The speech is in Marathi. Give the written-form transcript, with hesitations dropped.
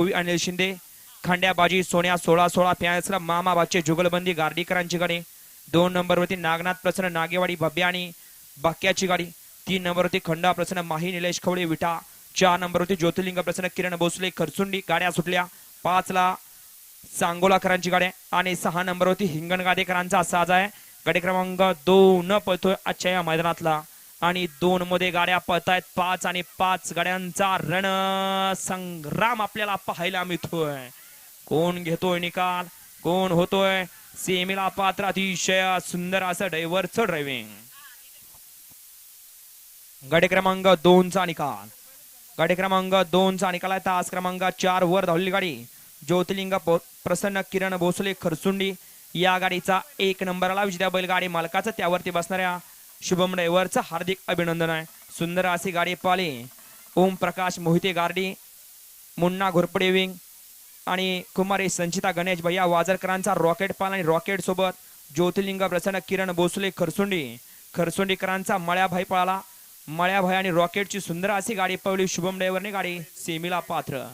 अनिल शिंदे खंड्याबाजी सोन्या 16-16 प्यायसला मामा बाचे जुगलबंदी गार्डीकरांची गाडी 2 नंबरवरती नागनाथ प्रसन्न नागेवाडी भव्या आणि बाक्याची गाडी 3 नंबरवरती खंडा प्रसन्न माही निलेश खवळे विटा 4 नंबरवरती ज्योतिर्लिंग प्रसन्न किरण भोसले खरसुंडी गाड्या सुटल्या 5 ला सांगोलाकरांची गाड्या आणि 6 नंबरवरती हिंगणगादेकरांचा साज आहे गाडी क्रमांक 2 पळतोय आजच्या या मैदानातला आणि 2 मध्ये गाड्या पळतायत 5 आणि 5 गाड्यांचा रण संग्राम आपल्याला पाहायला मिळतोय कोण घेतोय निकाल कोण होतोय सेमीला पात्र अतिशय सुंदर असं ड्रायव्हरचं ड्रायव्हिंग गाडी क्रमांक 2 चा निकाल गाडी क्रमांक 2 चा निकाल आहे तास क्रमांक 4 वर धावलेली गाडी ज्योतिर्लिंग प्रसन्न किरण भोसले खरसुंडी या गाडीचा 1 नंबरला विजेत्या बैलगाडी मालकाचं त्यावरती बसणाऱ्या शुभम ड्रायव्हरचं हार्दिक अभिनंदन आहे सुंदर अशी गाडी पाली ओम प्रकाश मोहिते गार्डी मुन्ना घोरपडे विंग आणि कुमारी संचिता गणेश भैया वाजरकरांचा रॉकेट पाल आणि रॉकेट सोबत ज्योतिर्लिंग प्रसन्न किरण भोसले खरसुंडीकरांचा मळ्याभाई पळाला मळ्याभाई आणि रॉकेटची सुंदर अशी गाडी पळवली शुभम ड्रायव्हरने गाडी सेमीला पात्र